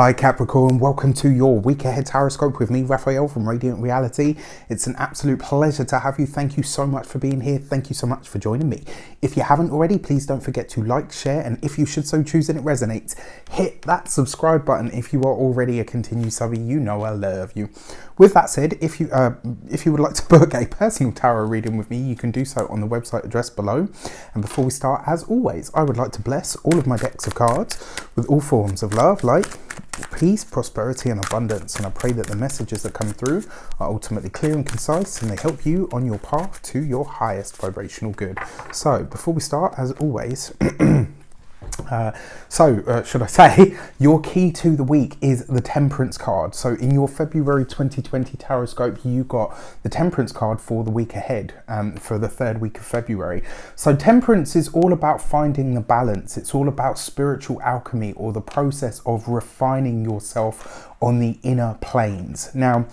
Hi Capricorn, welcome to your week ahead horoscope with me, Raphael from Reydiant Reality. It's an absolute pleasure to have you. Thank you so much for being here. Thank you so much for joining me. If you haven't already, please don't forget to like, share, and if you should so choose and it resonates, hit that subscribe button. If you are already a continued subby, you know I love you. With that said, if you would like to book a personal tarot reading with me, you can do so on the website address below. And before we start, as always, I would like to bless all of my decks of cards with all forms of love, light, peace, prosperity and abundance, and I pray that the messages that come through are ultimately clear and concise and they help you on your path to your highest vibrational good. So before we start, as always, should I say, your key to the week is the Temperance card. So in your February 2020 Taroscope, you got the Temperance card for the week ahead, for the third week of February. So Temperance is all about finding the balance. It's all about spiritual alchemy, or the process of refining yourself on the inner planes. Now,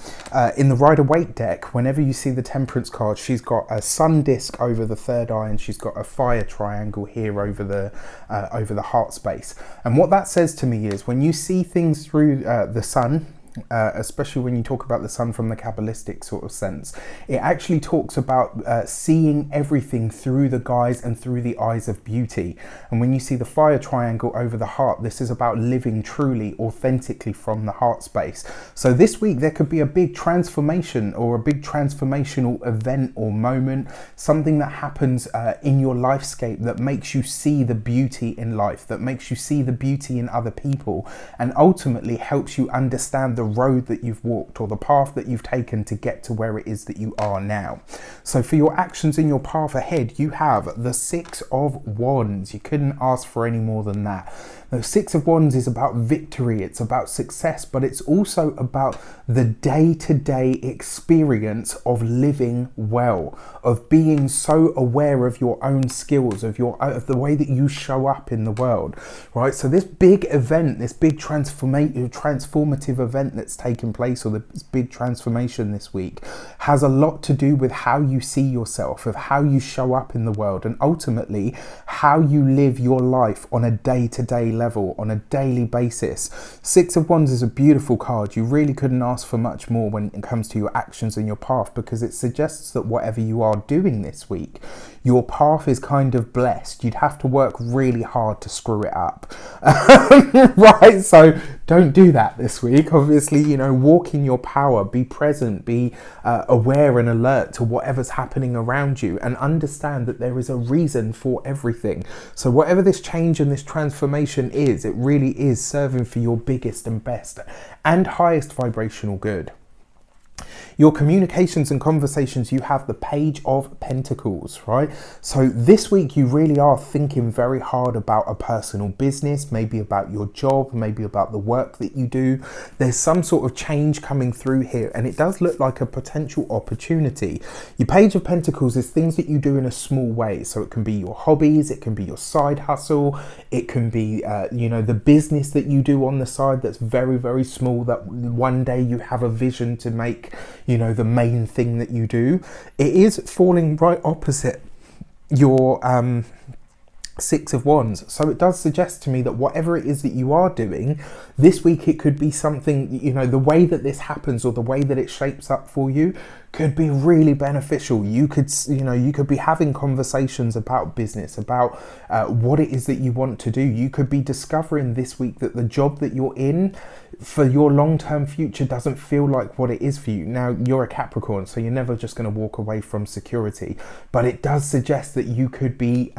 in the Rider-Waite deck, whenever you see the Temperance card, she's got a sun disc over the third eye, and she's got a fire triangle here over the heart space. And what that says to me is, when you see things through the sun, especially when you talk about the sun from the Kabbalistic sort of sense, it actually talks about seeing everything through the guise and through the eyes of beauty. And when you see the fire triangle over the heart, this is about living truly, authentically from the heart space. So this week there could be a big transformation, or a big transformational event or moment, something that happens in your lifescape that makes you see the beauty in life, that makes you see the beauty in other people, and ultimately helps you understand the road that you've walked, or the path that you've taken to get to where it is that you are now. So for your actions in your path ahead, you have the Six of Wands. You couldn't ask for any more than that. The Six of Wands is about victory, it's about success, but it's also about the day-to-day experience of living well, of being so aware of your own skills, of the way that you show up in the world, right? So this big event, this big transformative event that's taken place, or this big transformation this week, has a lot to do with how you see yourself, of how you show up in the world, and ultimately how you live your life on a day-to-day level, on a daily basis. Six of Wands is a beautiful card. You really couldn't ask for much more when it comes to your actions and your path, because it suggests that whatever you are doing this week, your path is kind of blessed. You'd have to work really hard to screw it up. Right? So don't do that this week. Obviously, you know, walk in your power, be present, be aware and alert to whatever's happening around you, and understand that there is a reason for everything. So whatever this change and this transformation is, it really is serving for your biggest and best and highest vibrational good. Your communications and conversations, you have the Page of Pentacles, right? So this week you really are thinking very hard about a personal business, maybe about your job, maybe about the work that you do. There's some sort of change coming through here, and it does look like a potential opportunity. Your Page of Pentacles is things that you do in a small way. So it can be your hobbies, it can be your side hustle, it can be, you know, the business that you do on the side that's very, very small, that one day you have a vision to make, you know, the main thing that you do. It is falling right opposite your Six of Wands. So it does suggest to me that whatever it is that you are doing this week, it could be something, you know, the way that this happens, or the way that it shapes up for you, could be really beneficial. You could, you know, you could be having conversations about business, about what it is that you want to do. You could be discovering this week that the job that you're in for your long-term future doesn't feel like what it is for you. Now, you're a Capricorn, so you're never just going to walk away from security, but it does suggest that you could be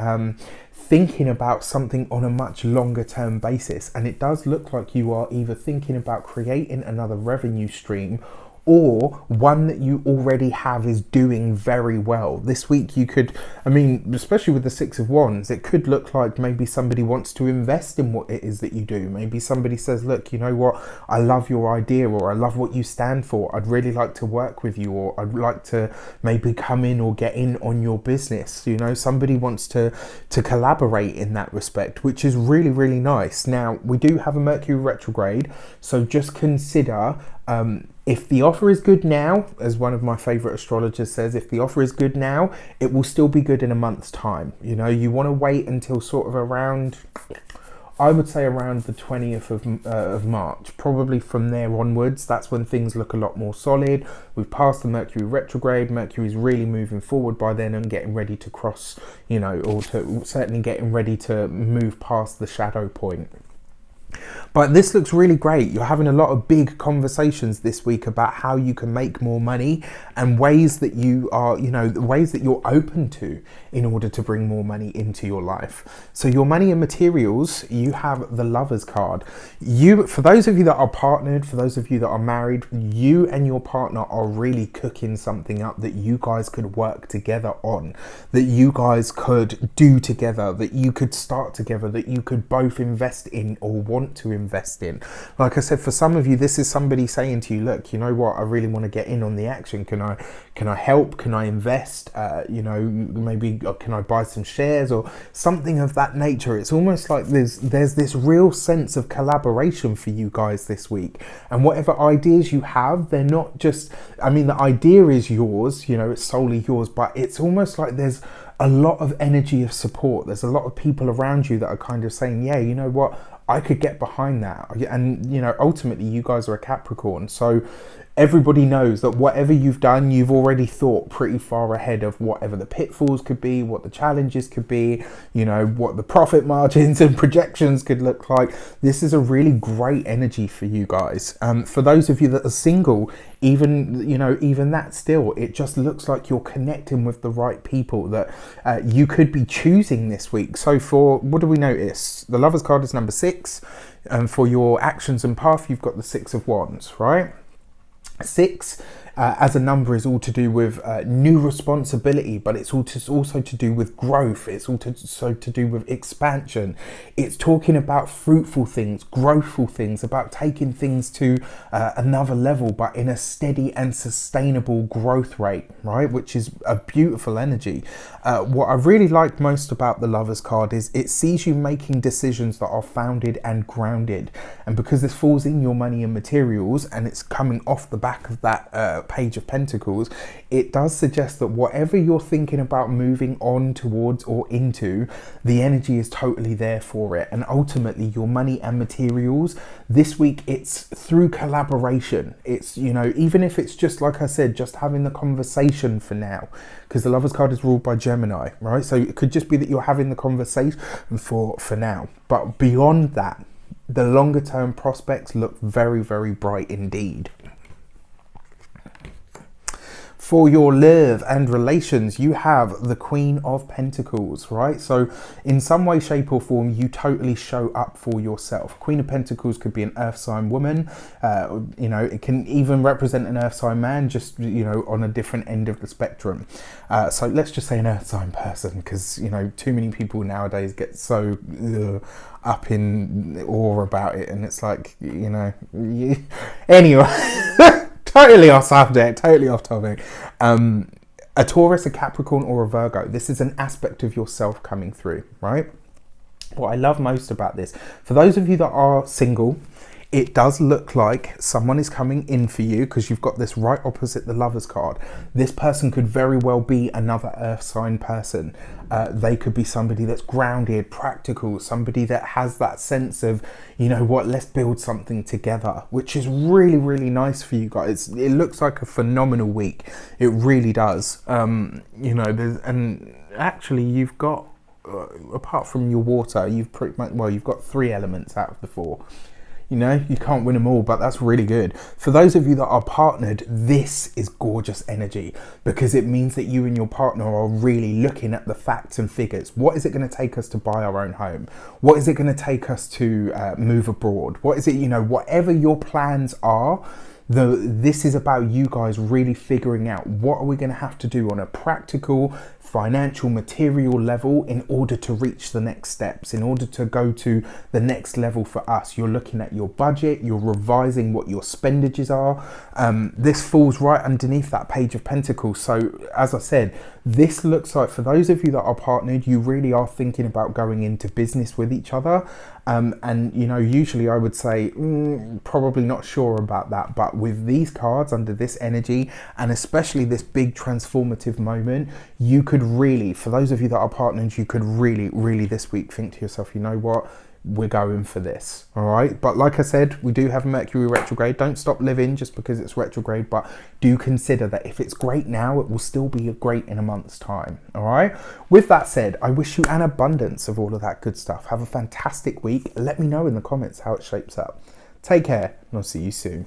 thinking about something on a much longer term basis. And it does look like you are either thinking about creating another revenue stream, or one that you already have is doing very well. This week you could, I mean, especially with the Six of Wands, it could look like maybe somebody wants to invest in what it is that you do. Maybe somebody says, look, you know what, I love your idea, or I love what you stand for. I'd really like to work with you, or I'd like to maybe come in or get in on your business. You know, somebody wants to collaborate in that respect, which is really, really nice. Now, we do have a Mercury retrograde, so just consider if the offer is good now, as one of my favorite astrologers says, if the offer is good now, it will still be good in a month's time. You know, you want to wait until sort of around I would say around the 20th of March, probably from there onwards, that's when things look a lot more solid. We've passed the Mercury retrograde. Mercury's really moving forward by then and getting ready to cross, you know, or to certainly getting ready to move past the shadow point. But this looks really great. You're having a lot of big conversations this week about how you can make more money and ways that you are, you know, the ways that you're open to in order to bring more money into your life. So your money and materials, you have the Lovers card. For those of you that are partnered, for those of you that are married, you and your partner are really cooking something up that you guys could work together on, that you guys could do together, that you could start together, that you could both invest in or want to invest in. Like I said, for some of you, this is somebody saying to you, look, you know what, I really want to get in on the action. Can I help? Can I invest? You know, maybe can I buy some shares or something of that nature? It's almost like there's this real sense of collaboration for you guys this week. And whatever ideas you have, they're not just, I mean, the idea is yours, you know, it's solely yours, but it's almost like there's a lot of energy of support. There's a lot of people around you that are kind of saying, yeah, you know what, I could get behind that. And, you know, ultimately you guys are a Capricorn. So everybody knows that whatever you've done, you've already thought pretty far ahead of whatever the pitfalls could be, what the challenges could be, you know, what the profit margins and projections could look like. This is a really great energy for you guys. For those of you that are single, even that still, it just looks like you're connecting with the right people that you could be choosing this week. So for, what do we notice? The Lovers card is number 6. And for your actions and path, you've got the 6 of Wands, right? 6 as a number is all to do with new responsibility, but it's also to do with growth. It's also to do with expansion. It's talking about fruitful things, growthful things, about taking things to another level, but in a steady and sustainable growth rate, right? Which is a beautiful energy. What I really like most about the Lovers card is it sees you making decisions that are founded and grounded. And because this falls in your money and materials, and it's coming off the back of that Page of Pentacles, it does suggest that whatever you're thinking about moving on towards or into, the energy is totally there for it. And ultimately your money and materials this week, it's through collaboration. It's, you know, even if it's just, like I said, just having the conversation for now, because the Lovers card is ruled by Gemini, right? So it could just be that you're having the conversation for now, but beyond that, the longer term prospects look very, very bright indeed. For your love and relations, you have the Queen of Pentacles, right? So in some way, shape or form, you totally show up for yourself. Queen of Pentacles could be an earth sign woman. You know, it can even represent an earth sign man, just, you know, on a different end of the spectrum. So let's just say an earth sign person, because, you know, too many people nowadays get so up in awe about it. And it's like, you know, anyway. Totally off subject, totally off topic. A Taurus, a Capricorn or a Virgo, this is an aspect of yourself coming through, right? What I love most about this, for those of you that are single, it does look like someone is coming in for you, because you've got this right opposite the Lovers card. This person could very well be another earth sign person. They could be somebody that's grounded, practical, somebody that has that sense of, you know what, let's build something together, which is really, really nice for you guys. It looks like a phenomenal week. It really does. You know, and actually you've got, apart from your water, you've pretty much, well, you've got 3 elements out of the 4. You know, you can't win them all, but that's really good. For those of you that are partnered, this is gorgeous energy, because it means that you and your partner are really looking at the facts and figures. What is it going to take us to buy our own home? What is it going to take us to move abroad? What is it, you know, whatever your plans are, this is about you guys really figuring out what are we going to have to do on a practical, financial, material level in order to reach the next steps, in order to go to the next level for us. You're looking at your budget, you're revising what your expenditures are. This falls right underneath that Page of Pentacles. So as I said, this looks like, for those of you that are partnered, you really are thinking about going into business with each other. And, you know, usually I would say, probably not sure about that. But with these cards under this energy, and especially this big transformative moment, you could really, for those of you that are partners, you could really, really this week think to yourself, you know what, we're going for this. All right, but like I said, we do have Mercury retrograde. Don't stop living just because it's retrograde, but do consider that if it's great now, it will still be great in a month's time. All right, with that said, I wish you an abundance of all of that good stuff. Have a fantastic week. Let me know in the comments how it shapes up. Take care, and I'll see you soon.